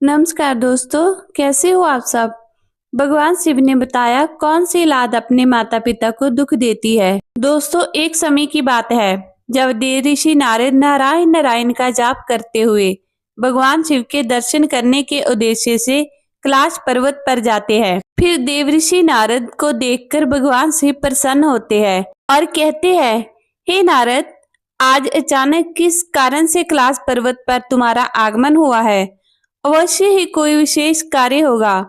नमस्कार दोस्तों, कैसे हो आप सब। भगवान शिव ने बताया कौन सी औलाद अपने माता पिता को दुख देती है। दोस्तों, एक समय की बात है जब देव ऋषि नारद नारायण नारायण का जाप करते हुए भगवान शिव के दर्शन करने के उद्देश्य से कैलाश पर्वत पर जाते हैं। फिर देव ऋषि नारद को देखकर भगवान शिव प्रसन्न होते हैं और कहते हैं, हे नारद, आज अचानक किस कारण से कैलाश पर्वत पर तुम्हारा आगमन हुआ है। अवश्य ही कोई विशेष कार्य होगा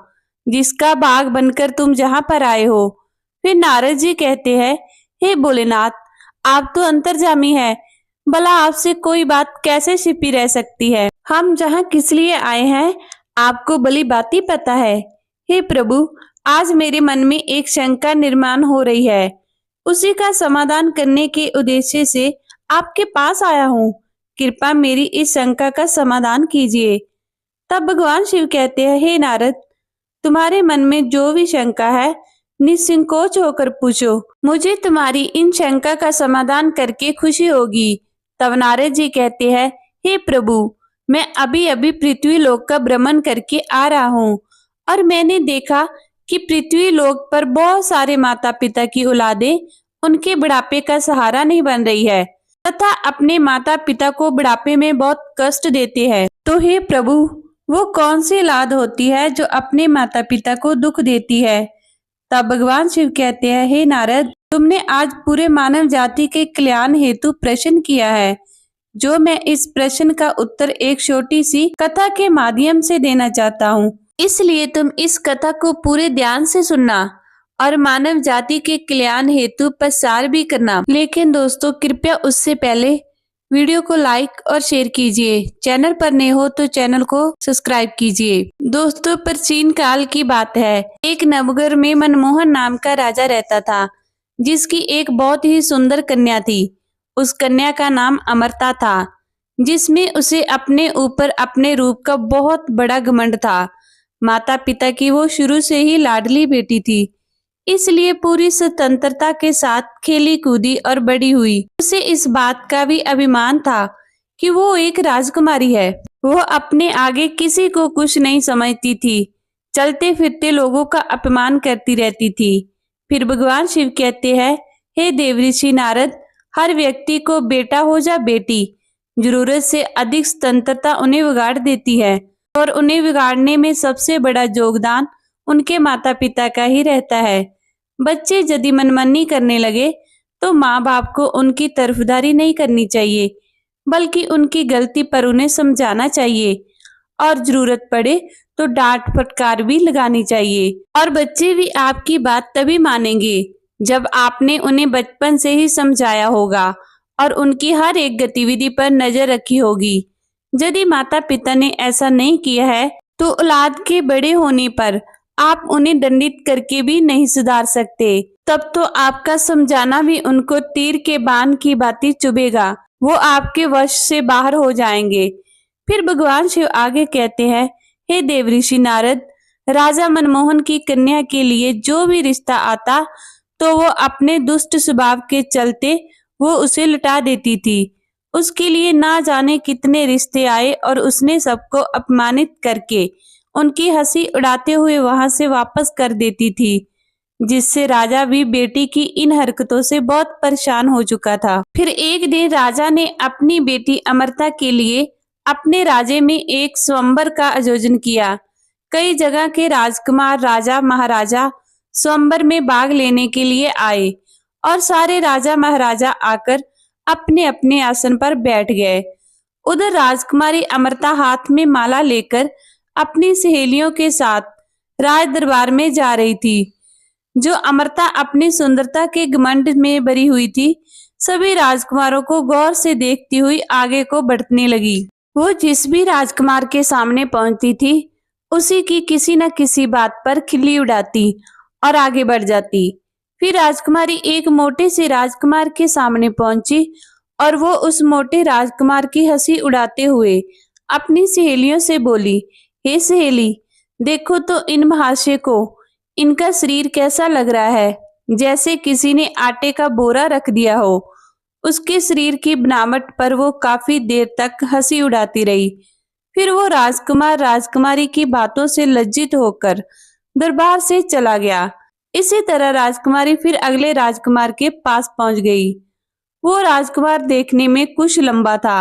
जिसका भाग बनकर तुम जहां पर आए हो। फिर नारद जी कहते हैं, हे भोलेनाथ, आप तो अंतर्यामी है, भला आपसे कोई बात कैसे छिपी रह सकती है। हम जहां किस लिए आए हैं आपको भली बात पता है। हे प्रभु, आज मेरे मन में एक शंका निर्माण हो रही है, उसी का समाधान करने के उद्देश्य से आपके पास आया हूँ। कृपया मेरी इस शंका का समाधान कीजिए। तब भगवान शिव कहते हैं, हे नारद, तुम्हारे मन में जो भी शंका है निसंकोच होकर पूछो, मुझे तुम्हारी इन शंका का समाधान करके खुशी होगी। तब नारद जी कहते हैं, हे प्रभु, मैं अभी अभी पृथ्वी लोक का भ्रमण करके आ रहा हूँ और मैंने देखा कि पृथ्वी लोक पर बहुत सारे माता पिता की औलादें उनके बुढ़ापे का सहारा नहीं बन रही है तथा अपने माता पिता को बुढ़ापे में बहुत कष्ट देते हैं। तो हे प्रभु, वो कौन सी औलाद होती है जो अपने माता पिता को दुख देती है। तब भगवान शिव कहते हैं, हे नारद, तुमने आज पूरे मानव जाति के कल्याण हेतु प्रश्न किया है, जो मैं इस प्रश्न का उत्तर एक छोटी सी कथा के माध्यम से देना चाहता हूँ। इसलिए तुम इस कथा को पूरे ध्यान से सुनना और मानव जाति के कल्याण हेतु प्रसार भी करना। लेकिन दोस्तों, कृपया उससे पहले वीडियो को लाइक और शेयर कीजिए। चैनल पर नए हो तो चैनल को सब्सक्राइब कीजिए। दोस्तों, प्राचीन काल की बात है। एक नवगर में मनमोहन नाम का राजा रहता था, जिसकी एक बहुत ही सुंदर कन्या थी। उस कन्या का नाम अमरता था, जिसमें उसे अपने ऊपर अपने रूप का बहुत बड़ा घमंड था। माता पिता की वो शुरू से ही लाडली बेटी थी, इसलिए पूरी स्वतंत्रता के साथ खेली कूदी और बड़ी हुई। उसे इस बात का भी अभिमान था कि वो एक राजकुमारी है। वो अपने आगे किसी को कुछ नहीं समझती थी, चलते फिरते लोगों का अपमान करती रहती थी। फिर भगवान शिव कहते हैं, हे देवऋषि नारद, हर व्यक्ति को बेटा हो या बेटी, जरूरत से अधिक स्वतंत्रता उन्हें बिगाड़ देती है और उन्हें बिगाड़ने में सबसे बड़ा योगदान उनके माता पिता का ही रहता है। बच्चे यदि मनमानी करने लगे तो माँ बाप को उनकी तरफदारी नहीं करनी चाहिए, बल्कि उनकी गलती पर उन्हें समझाना चाहिए और जरूरत पड़े तो डांट फटकार भी लगानी चाहिए। और बच्चे भी आपकी बात तभी मानेंगे जब आपने उन्हें बचपन से ही समझाया होगा और उनकी हर एक गतिविधि पर नजर रखी होगी। यदि माता पिता ने ऐसा नहीं किया है तो औलाद के बड़े होने पर आप उन्हें दंडित करके भी नहीं सुधार सकते। तब तो आपका समझाना भी उनको तीर के बाण की भांति चुभेगा, वो आपके वश से बाहर हो जाएंगे। फिर भगवान शिव आगे कहते हैं, हे देवऋषि नारद, राजा मनमोहन की कन्या के लिए जो भी रिश्ता आता तो वो अपने दुष्ट स्वभाव के चलते वो उसे लुटा देती थी। उसके लिए ना जाने कितने रिश्ते आए और उसने सबको अपमानित करके उनकी हंसी उड़ाते हुए वहां से वापस कर देती थी, जिससे राजा भी बेटी की इन हरकतों से बहुत परेशान हो चुका था। फिर एक दिन राजा ने अपनी बेटी अमरता के लिए अपने राज्य में एक स्वयंवर का आयोजन किया। कई जगह के राजकुमार, राजा महाराजा स्वयंवर में भाग लेने के लिए आए और सारे राजा महाराजा आकर अपने अपने आसन पर बैठ गए। उधर राजकुमारी अमरता हाथ में माला लेकर अपनी सहेलियों के साथ राज दरबार में जा रही थी। जो अमरता अपनी सुंदरता के घमंड में भरी हुई थी, सभी राजकुमारों को गौर से देखती हुई आगे को बढ़ने लगी। वो जिस भी राजकुमार के सामने पहुंचती थी, उसी की किसी न किसी बात पर खिल्ली उड़ाती और आगे बढ़ जाती। फिर राजकुमारी एक मोटे से राजकुमार के सामने पहुंची और वो उस मोटे राजकुमार की हंसी उड़ाते हुए अपनी सहेलियों से बोली, हे सहेली, देखो तो इन महाशय को, इनका शरीर कैसा लग रहा है, जैसे किसी ने आटे का बोरा रख दिया हो। उसके शरीर की बनावट पर वो काफी देर तक हंसी उड़ाती रही। फिर वो राजकुमार राजकुमारी की बातों से लज्जित होकर दरबार से चला गया। इसी तरह राजकुमारी फिर अगले राजकुमार के पास पहुंच गई। वो राजकुमार देखने में कुछ लंबा था।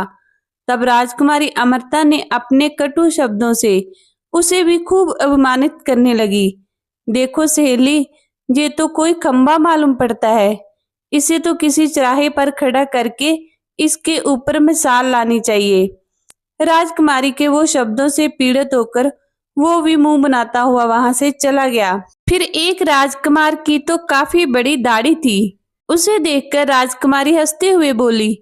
तब राजकुमारी अमृता ने अपने कटु शब्दों से उसे भी खूब अपमानित करने लगी। देखो सहेली, ये तो कोई खंबा मालूम पड़ता है। इसे तो किसी चौराहे पर खड़ा करके इसके ऊपर मिसाल लानी चाहिए। राजकुमारी के वो शब्दों से पीड़ित होकर वो भी मुंह बनाता हुआ वहां से चला गया। फिर एक राजकुमार की तो काफी बड़ी दाढ़ी थी। उसे देखकर राजकुमारी हंसते हुए बोली,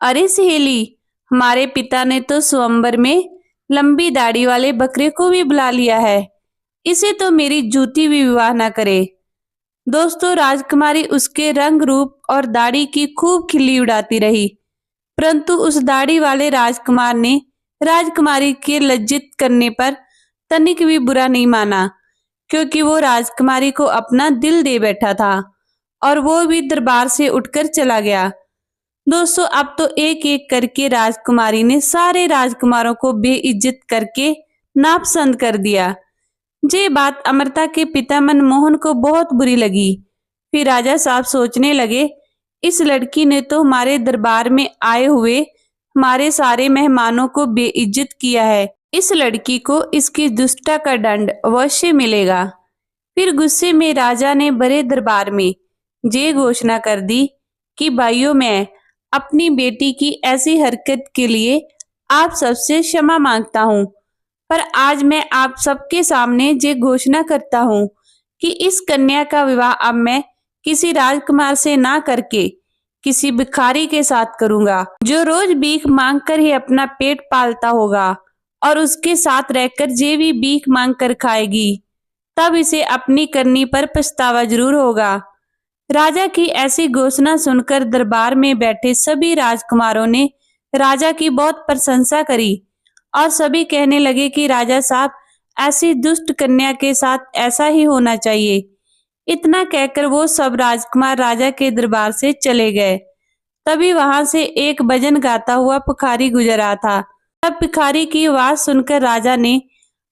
अरे सहेली, हमारे पिता ने तो स्वयंवर में लंबी दाढ़ी वाले बकरे को भी बुला लिया है। इसे तो मेरी जूती भी विवाह न करे। दोस्तों, राजकुमारी उसके रंग रूप और दाढ़ी की खूब खिल्ली उड़ाती रही, परंतु उस दाढ़ी वाले राजकुमार ने राजकुमारी के लज्जित करने पर तनिक भी बुरा नहीं माना, क्योंकि वो राजकुमारी को अपना दिल दे बैठा था और वो भी दरबार से उठकर चला गया। दोस्तों, अब तो एक एक करके राजकुमारी ने सारे राजकुमारों को बेइज्जत करके नापसंद कर दिया। ये बात अमृता के पिता मनमोहन को बहुत बुरी लगी। फिर राजा साहब सोचने लगे, इस लड़की ने तो हमारे दरबार में आए हुए हमारे सारे मेहमानों को बेइज्जत किया है। इस लड़की को इसकी दुष्टता का दंड अवश्य मिलेगा। फिर गुस्से में राजा ने बड़े दरबार में ये घोषणा कर दी कि भाइयों, मैं अपनी बेटी की ऐसी हरकत के लिए आप सबसे क्षमा मांगता हूँ, पर आज मैं आप सबके सामने ये घोषणा करता हूँ कि इस कन्या का विवाह अब मैं किसी राजकुमार से ना करके किसी भिखारी के साथ करूंगा, जो रोज भीख मांग कर ही अपना पेट पालता होगा और उसके साथ रहकर जे भी भीख मांग कर खाएगी, तब इसे अपनी करनी पर पछतावा जरूर होगा। राजा की ऐसी घोषणा सुनकर दरबार में बैठे सभी राजकुमारों ने राजा की बहुत प्रशंसा करी और सभी कहने लगे कि राजा साहब, ऐसी दुष्ट कन्या के साथ ऐसा ही होना चाहिए। इतना कहकर वो सब राजकुमार राजा के दरबार से चले गए। तभी वहां से एक भजन गाता हुआ भिखारी गुजर रहा था। तब भिखारी की आवाज सुनकर राजा ने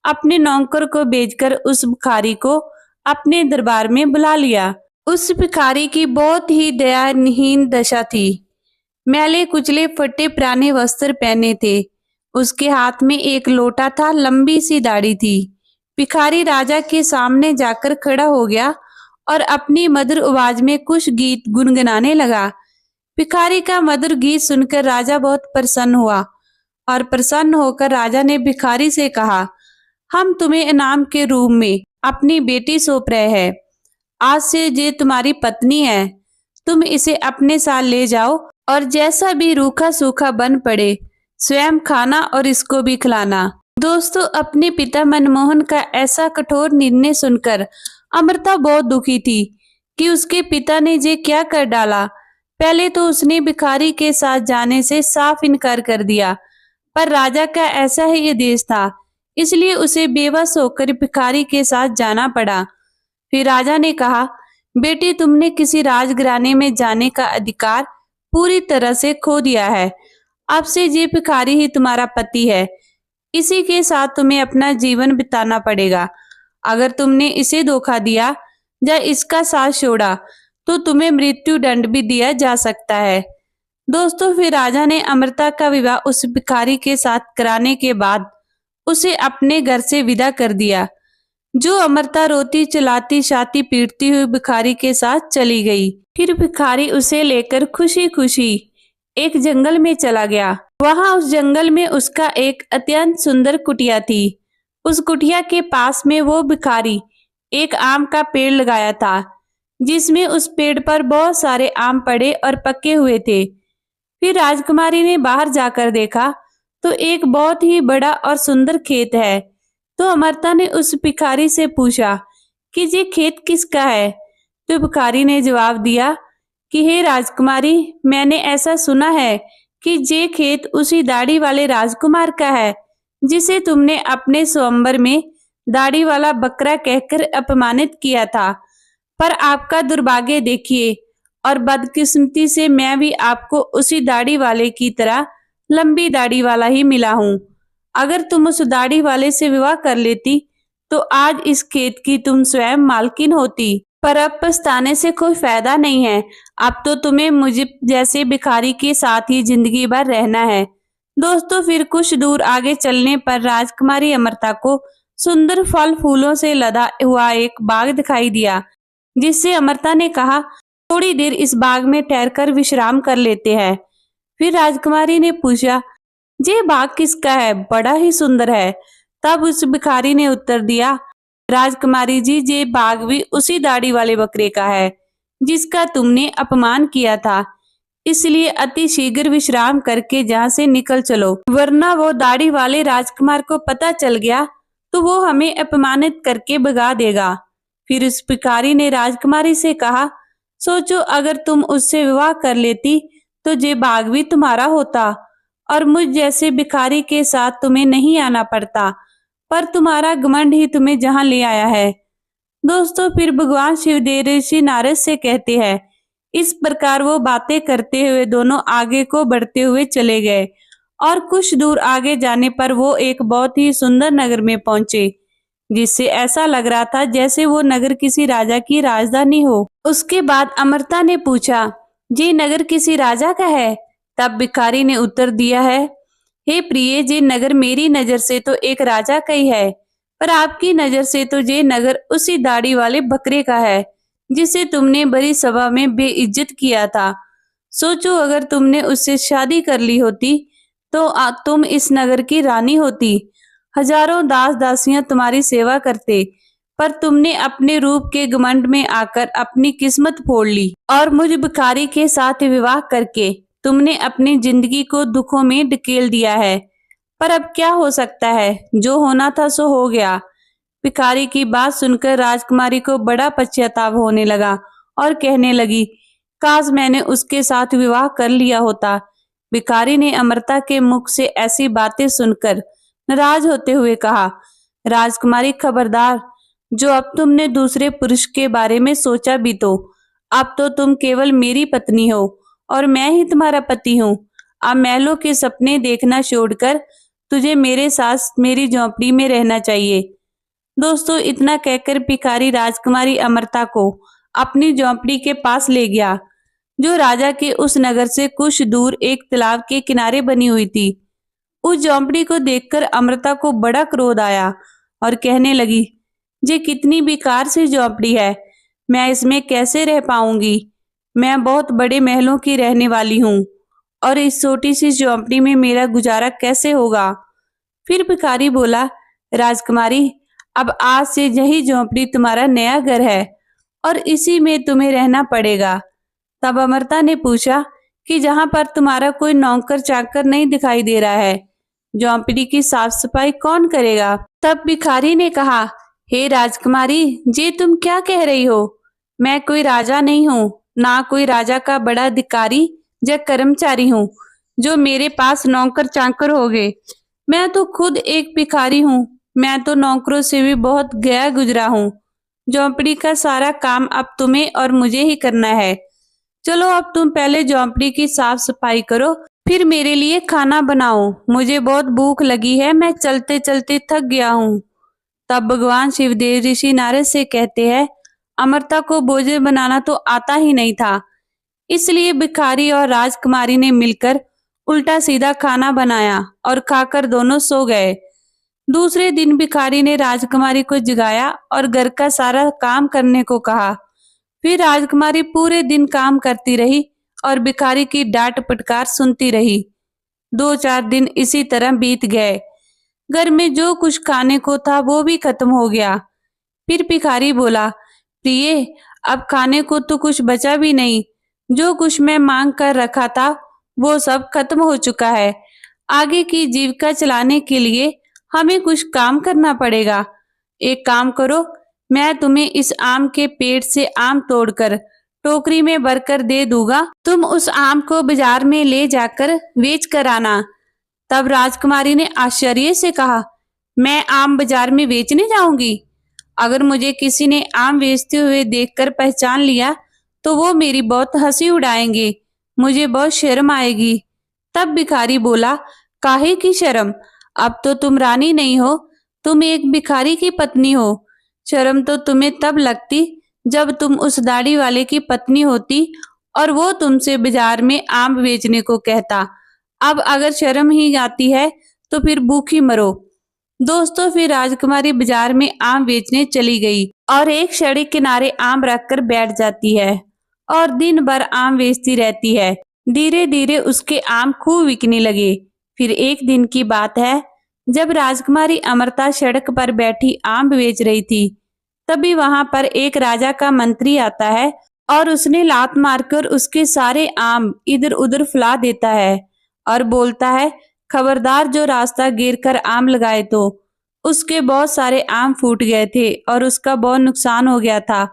अपने नौकर को भेजकर उस भिखारी को अपने दरबार में बुला लिया। उस भिखारी की बहुत ही दयाहीन दशा थी। मैले कुचले फटे पुराने वस्त्र पहने थे। उसके हाथ में एक लोटा था, लंबी सी दाढ़ी थी। भिखारी राजा के सामने जाकर खड़ा हो गया और अपनी मधुर आवाज में कुछ गीत गुनगुनाने लगा। भिखारी का मधुर गीत सुनकर राजा बहुत प्रसन्न हुआ और प्रसन्न होकर राजा ने भिखारी से कहा, हम तुम्हें इनाम के रूप में अपनी बेटी सौंप रहे हैं। आज से ये तुम्हारी पत्नी है। तुम इसे अपने साथ ले जाओ और जैसा भी रूखा सूखा बन पड़े स्वयं खाना और इसको भी खिलाना। दोस्तों, अपने पिता मनमोहन का ऐसा कठोर निर्णय सुनकर अमृता बहुत दुखी थी कि उसके पिता ने ये क्या कर डाला। पहले तो उसने भिखारी के साथ जाने से साफ इनकार कर दिया, पर राजा का ऐसा ही आदेश था, इसलिए उसे बेबस होकर भिखारी के साथ जाना पड़ा। फिर राजा ने कहा, बेटी, तुमने किसी राजघराने में जाने का अधिकार पूरी तरह से खो दिया है। अब से ये भिखारी ही तुम्हारा पति है। इसी के साथ तुम्हें अपना जीवन बिताना पड़ेगा। अगर तुमने इसे धोखा दिया या इसका साथ छोड़ा तो तुम्हें मृत्यु दंड भी दिया जा सकता है। दोस्तों, फिर राजा ने अमृता का विवाह उस भिखारी के साथ कराने के बाद उसे अपने घर से विदा कर दिया। जो अमृता रोती चिल्लाती छाती पीटती हुई भिखारी के साथ चली गई। फिर भिखारी उसे लेकर खुशी खुशी एक जंगल में चला गया। वहां उस जंगल में उसका एक अत्यंत सुंदर कुटिया थी। उस कुटिया के पास में वो भिखारी एक आम का पेड़ लगाया था, जिसमें उस पेड़ पर बहुत सारे आम पड़े और पके हुए थे। फिर राजकुमारी ने बाहर जाकर देखा तो एक बहुत ही बड़ा और सुंदर खेत है। तो अमृता ने उस भिखारी से पूछा कि ये खेत किसका है। तो भिखारी ने जवाब दिया कि हे राजकुमारी, मैंने ऐसा सुना है कि ये खेत उसी दाढ़ी वाले राजकुमार का है जिसे तुमने अपने स्वयंवर में दाढ़ी वाला बकरा कहकर अपमानित किया था। पर आपका दुर्भाग्य देखिए, और बदकिस्मती से मैं भी आपको उसी दाढ़ी वाले की तरह लंबी दाढ़ी वाला ही मिला हूँ। अगर तुम उस दाढ़ी वाले से विवाह कर लेती तो आज इस खेत की तुम स्वयं मालकिन होती। पर अब पछताने से कोई फायदा नहीं है। अब तो तुम्हें मुझे जैसे भिखारी के साथ ही जिंदगी भर रहना है। दोस्तों, फिर कुछ दूर आगे चलने पर राजकुमारी अमृता को सुंदर फल फूलों से लदा हुआ एक बाग दिखाई दिया, जिससे अमृता ने कहा, थोड़ी देर इस बाग में ठहरकर विश्राम कर लेते हैं। फिर राजकुमारी ने पूछा, ये बाग किसका है? बड़ा ही सुंदर है। तब उस भिखारी ने उत्तर दिया, राजकुमारी जी, ये बाग भी उसी दाढ़ी वाले बकरे का है जिसका तुमने अपमान किया था। इसलिए अति शीघ्र विश्राम करके यहाँ से निकल चलो, वरना वो दाढ़ी वाले राजकुमार को पता चल गया तो वो हमें अपमानित करके भगा देगा। फिर उस भिखारी ने राजकुमारी से कहा, सोचो अगर तुम उससे विवाह कर लेती तो ये बाग भी तुम्हारा होता और मुझ जैसे भिखारी के साथ तुम्हें नहीं आना पड़ता, पर तुम्हारा घमंड ही तुम्हें जहां ले आया है। दोस्तों, फिर भगवान शिव देवर्षि नारद से कहते हैं। इस प्रकार वो बातें करते हुए दोनों आगे को बढ़ते हुए चले गए और कुछ दूर आगे जाने पर वो एक बहुत ही सुंदर नगर में पहुंचे, जिससे ऐसा लग रहा था जैसे वो नगर किसी राजा की राजधानी हो। उसके बाद अमृता ने पूछा, ये नगर किसी राजा का है? तब भिखारी ने उत्तर दिया है, हे प्रिय, ये नगर मेरी नजर से तो एक राजा का ही है, पर आपकी नजर से तो ये नगर उसी दाढ़ी वाले बकरे का है जिसे तुमने बड़ी सभा में बेइज्जत किया था। सोचो अगर तुमने उससे शादी कर ली होती तो तुम इस नगर की रानी होती। हजारों दास दासियां तुम्हारी सेवा करते, पर तुमने अपने रूप के घमंड में आकर अपनी किस्मत फोड़ ली और मुझ भिखारी के साथ विवाह करके तुमने अपनी जिंदगी को दुखों में ढकेल दिया है। पर अब क्या हो सकता है, जो होना था सो हो गया। भिखारी की बात सुनकर राजकुमारी को बड़ा पश्चाताप होने लगा और कहने लगी, काश मैंने उसके साथ विवाह कर लिया होता। भिखारी ने अमृता के मुख से ऐसी बातें सुनकर नाराज होते हुए कहा, राजकुमारी खबरदार, जो अब तुमने दूसरे पुरुष के बारे में सोचा भी तो अब तो तुम केवल मेरी पत्नी हो और मैं ही तुम्हारा पति हूँ। अब महलों के सपने देखना छोड़कर तुझे मेरे साथ मेरी झोंपड़ी में रहना चाहिए। दोस्तों, इतना कहकर भिखारी राजकुमारी अमृता को अपनी झोंपड़ी के पास ले गया, जो राजा के उस नगर से कुछ दूर एक तालाब के किनारे बनी हुई थी। उस झोंपड़ी को देखकर अमृता को बड़ा क्रोध आया और कहने लगी, ये कितनी बेकार सी झोंपड़ी है, मैं इसमें कैसे रह पाऊंगी? मैं बहुत बड़े महलों की रहने वाली हूँ और इस छोटी सी झोंपड़ी में मेरा गुजारा कैसे होगा? फिर भिखारी बोला, राजकुमारी, अब आज से यही झोंपड़ी तुम्हारा नया घर है और इसी में तुम्हें रहना पड़ेगा। तब अमृता ने पूछा कि जहां पर तुम्हारा कोई नौकर चाकर नहीं दिखाई दे रहा है, झोंपड़ी की साफ सफाई कौन करेगा? तब भिखारी ने कहा, हे राजकुमारी, ये तुम क्या कह रही हो? मैं कोई राजा नहीं हूँ, ना कोई राजा का बड़ा अधिकारी या कर्मचारी हूँ जो मेरे पास नौकर चाकर होगे। मैं तो खुद एक भिखारी हूँ। मैं तो नौकरों से भी बहुत गया गुजरा हूँ। झोंपड़ी का सारा काम अब तुम्हें और मुझे ही करना है। चलो अब तुम पहले झोंपड़ी की साफ सफाई करो, फिर मेरे लिए खाना बनाओ। मुझे बहुत भूख लगी है, मैं चलते चलते थक गया हूँ। तब भगवान शिव देवर्षि नारद से कहते हैं, अमृता को भोजन बनाना तो आता ही नहीं था, इसलिए भिखारी और राजकुमारी ने मिलकर उल्टा सीधा खाना बनाया और खाकर दोनों सो गए। दूसरे दिन भिखारी ने राजकुमारी को जगाया और घर का सारा काम करने को कहा। फिर राजकुमारी पूरे दिन काम करती रही और भिखारी की डांट फटकार सुनती रही। 2-4 दिन इसी तरह बीत गए। घर में जो कुछ खाने को था वो भी खत्म हो गया। फिर भिखारी बोला, प्रिय, अब खाने को तो कुछ बचा भी नहीं। जो कुछ मैं मांग कर रखा था वो सब खत्म हो चुका है। आगे की जीविका चलाने के लिए हमें कुछ काम करना पड़ेगा। एक काम करो, मैं तुम्हें इस आम के पेड़ से आम तोड़कर टोकरी में भरकर दे दूंगा। तुम उस आम को बाजार में ले जाकर बेच कर आना। तब राजकुमारी ने आश्चर्य से कहा, मैं आम बाजार में बेचने जाऊंगी? अगर मुझे किसी ने आम बेचते हुए देखकर पहचान लिया तो वो मेरी बहुत हंसी उड़ाएंगे, मुझे बहुत शर्म आएगी। तब भिखारी बोला, काहे की शर्म? अब तो तुम रानी नहीं हो, तुम एक भिखारी की पत्नी हो। शर्म तो तुम्हें तब लगती जब तुम उस दाढ़ी वाले की पत्नी होती और वो तुमसे बाजार में आम बेचने को कहता। अब अगर शर्म ही आती है तो फिर भूखी मरो। दोस्तों, फिर राजकुमारी बाजार में आम बेचने चली गई और एक सड़क किनारे आम रखकर बैठ जाती है और दिन भर आम बेचती रहती है। धीरे धीरे उसके आम खूब बिकने लगे। फिर एक दिन की बात है, जब राजकुमारी अमृता सड़क पर बैठी आम बेच रही थी, तभी वहां पर एक राजा का मंत्री आता है और उसने लात मारकर उसके सारे आम इधर उधर फैला देता है और बोलता है, खबरदार जो रास्ता घेर कर आम लगाए तो। उसके बहुत सारे आम फूट गए थे और उसका बहुत नुकसान हो गया था।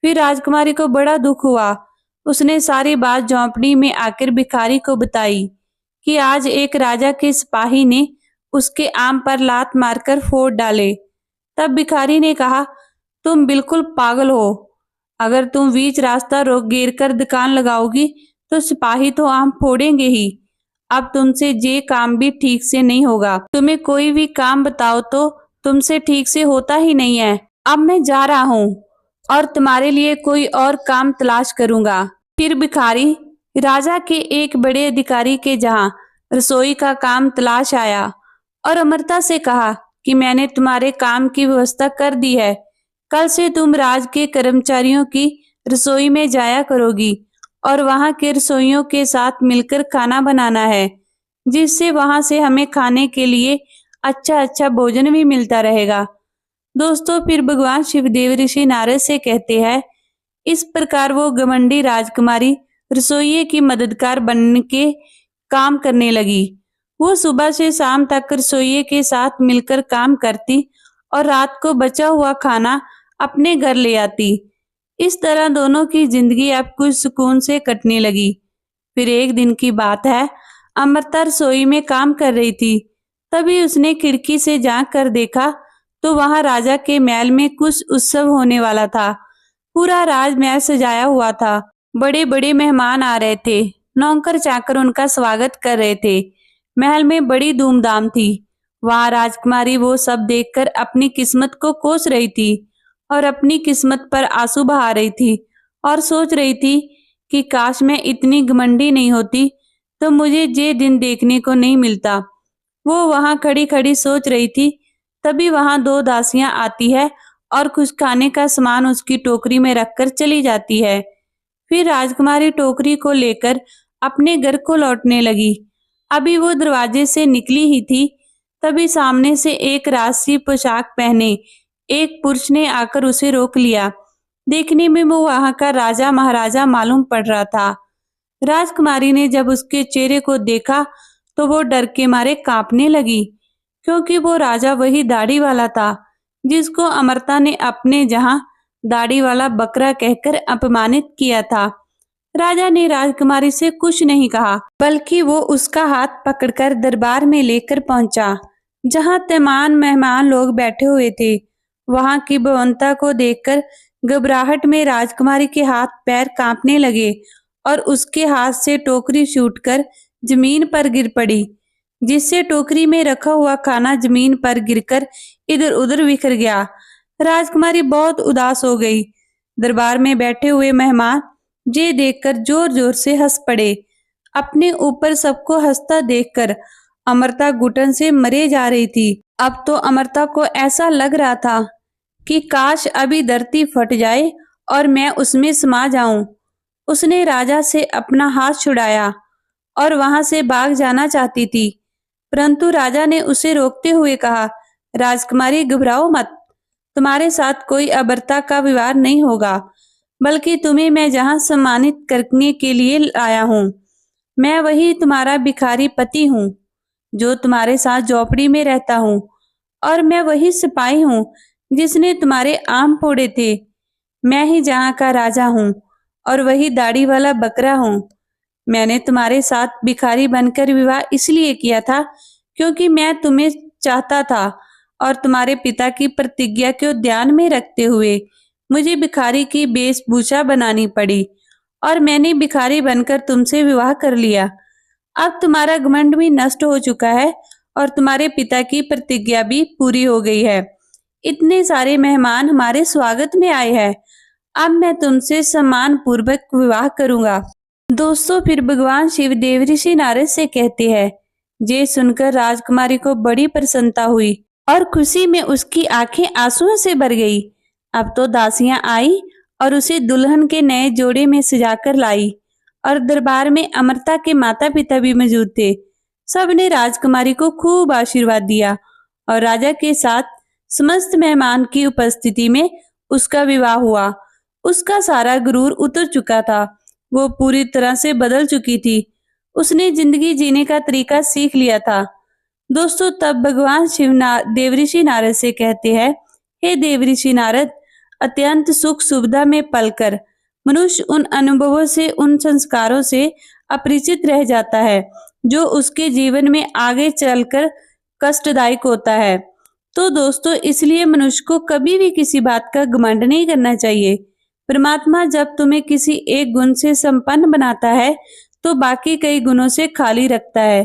फिर राजकुमारी को बड़ा दुख हुआ। उसने सारी बात झोंपड़ी में आकर भिखारी को बताई कि आज एक राजा के सिपाही ने उसके आम पर लात मारकर फोड़ डाले। तब भिखारी ने कहा, तुम बिल्कुल पागल हो। अगर तुम बीच रास्ता रोक घेर कर दुकान लगाओगी तो सिपाही तो आम फोड़ेंगे ही। अब तुमसे ये काम भी ठीक से नहीं होगा। तुम्हें कोई भी काम बताओ तो तुमसे ठीक से होता ही नहीं है। अब मैं जा रहा हूँ और तुम्हारे लिए कोई और काम तलाश करूंगा। फिर भिखारी राजा के एक बड़े अधिकारी के जहाँ रसोई का काम तलाश आया और अमृता से कहा कि मैंने तुम्हारे काम की व्यवस्था कर दी है। कल से तुम राज के कर्मचारियों की रसोई में जाया करोगी और वहां के रसोइयों के साथ मिलकर खाना बनाना है, जिससे वहां से हमें खाने के लिए अच्छा अच्छा भोजन भी मिलता रहेगा। दोस्तों, फिर भगवान शिवदेव ऋषि नारद से कहते हैं, इस प्रकार वो घमंडी राजकुमारी रसोइये की मददगार बन के काम करने लगी। वो सुबह से शाम तक रसोइये के साथ मिलकर काम करती और रात को बचा हुआ खाना अपने घर ले आती। इस तरह दोनों की जिंदगी अब कुछ सुकून से कटने लगी। फिर एक दिन की बात है, अमृता रसोई में काम कर रही थी। तभी उसने खिड़की से झांक कर देखा तो वहां राजा के महल में कुछ उत्सव होने वाला था। पूरा राजमहल सजाया हुआ था। बड़े बड़े मेहमान आ रहे थे। नौकर चाकर उनका स्वागत कर रहे थे। महल में बड़ी धूमधाम थी। वहां राजकुमारी वो सब देखकर अपनी किस्मत को कोस रही थी और अपनी किस्मत पर आंसू बहा रही थी और सोच रही थी कि काश मैं इतनी घमंडी नहीं होती तो मुझे ये दिन देखने को नहीं मिलता। वो वहां खड़ी खड़ी सोच रही थी, तभी वहां दो दासियां आती है और कुछ खाने का सामान उसकी टोकरी में रखकर चली जाती है। फिर राजकुमारी टोकरी को लेकर अपने घर को लौटने लगी। अभी वो दरवाजे से निकली ही थी, तभी सामने से एक राजसी पोशाक पहने एक पुरुष ने आकर उसे रोक लिया। देखने में वो वहां का राजा महाराजा मालूम पड़ रहा था। राजकुमारी ने जब उसके चेहरे को देखा तो वो डर के मारे कांपने लगी, क्योंकि वो राजा वही दाढ़ी वाला था जिसको अमृता ने अपने जहां दाढ़ी वाला बकरा कहकर अपमानित किया था। राजा ने राजकुमारी से कुछ नहीं कहा, बल्कि वो उसका हाथ पकड़कर दरबार में लेकर पहुंचा, जहां तमाम मेहमान लोग बैठे हुए थे। वहां की भव्यता को देखकर घबराहट में राजकुमारी के हाथ पैर कांपने लगे और उसके हाथ से टोकरी छूटकर जमीन पर गिर पड़ी, जिससे टोकरी में रखा हुआ खाना जमीन पर गिरकर इधर उधर बिखर गया। राजकुमारी बहुत उदास हो गई। दरबार में बैठे हुए मेहमान ये देखकर जोर जोर से हंस पड़े। अपने ऊपर सबको हंसता देखकर अमृता घुटन से मरे जा रही थी। अब तो अमृता को ऐसा लग रहा था कि काश अभी धरती फट जाए और मैं उसमें समा जाऊं। उसने राजा से अपना हाथ छुड़ाया और वहां से भाग जाना चाहती थी, परंतु राजा ने उसे रोकते हुए कहा, राजकुमारी घबराओ मत, तुम्हारे साथ कोई अभद्रता का व्यवहार नहीं होगा, बल्कि तुम्हें मैं जहां सम्मानित करने के लिए आया हूँ। मैं वही तुम्हारा भिखारी पति हूँ जो तुम्हारे साथ झोपड़ी में रहता हूँ, और मैं वही सिपाही हूँ जिसने तुम्हारे आम फोड़े थे। मैं ही जहाँ का राजा हूँ और वही दाढ़ी वाला बकरा हूँ। मैंने तुम्हारे साथ भिखारी बनकर विवाह इसलिए किया था क्योंकि मैं तुम्हें चाहता था, और तुम्हारे पिता की प्रतिज्ञा को ध्यान में रखते हुए मुझे भिखारी की वेशभूषा बनानी पड़ी और मैंने भिखारी बनकर तुमसे विवाह कर लिया। अब तुम्हारा घमंड भी नष्ट हो चुका है और तुम्हारे पिता की प्रतिज्ञा भी पूरी हो गई है। इतने सारे मेहमान हमारे स्वागत में आए हैं, अब मैं तुमसे सम्मान पूर्वक विवाह करूंगा। दोस्तों फिर भगवान शिव देवऋषि नारद से कहते हैं। ये सुनकर राजकुमारी को बड़ी प्रसन्नता हुई और खुशी में उसकी आंखें आंसुओं से भर गई। अब तो दासियां आई और उसे दुल्हन के नए जोड़े में सजाकर लाई और दरबार में अमृता के माता पिता भी मौजूद थे। सबने राजकुमारी को खूब आशीर्वाद दिया और राजा के साथ समस्त मेहमान की उपस्थिति में उसका विवाह हुआ। उसका सारा गुरूर उतर चुका था, वो पूरी तरह से बदल चुकी थी। उसने जिंदगी जीने का तरीका सीख लिया था। दोस्तों तब भगवान शिव देवऋषि नारद से कहते हैं, हे देवऋषि नारद, अत्यंत सुख सुविधा में पलकर मनुष्य उन अनुभवों से, उन संस्कारों से अपरिचित रह जाता है जो उसके जीवन में आगे चलकर कष्टदायक होता है। तो दोस्तों इसलिए मनुष्य को कभी भी किसी बात का घमंड नहीं करना चाहिए। परमात्मा जब तुम्हें किसी एक गुण से संपन्न बनाता है तो बाकी कई गुणों से खाली रखता है,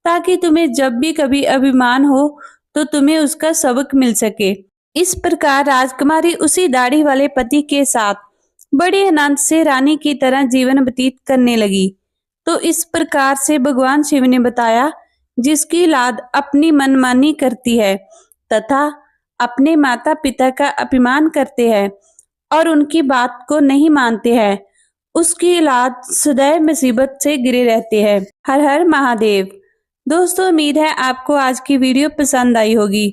ताकि तुम्हें जब भी कभी अभिमान हो तो तुम्हें उसका सबक मिल सके। इस प्रकार राजकुमारी उसी दाढ़ी वाले पति के साथ बड़े आनंद से रानी की तरह जीवन व्यतीत करने लगी। तो इस प्रकार से भगवान शिव ने बताया, जिसकी औलाद अपनी मनमानी करती है तथा अपने माता पिता का अपमान करते हैं और उनकी बात को नहीं मानते हैं, उसकी औलाद सदैव मुसीबत से घिरे रहते हैं। हर हर महादेव। दोस्तों उम्मीद है आपको आज की वीडियो पसंद आई होगी।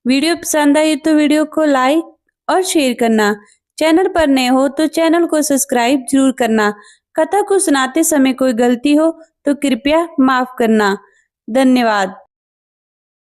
वीडियो पसंद आई तो वीडियो को लाइक और शेयर करना। चैनल पर नए हो तो चैनल को सब्सक्राइब जरूर करना। कथा को सुनाते समय कोई गलती हो तो कृपया माफ करना। धन्यवाद।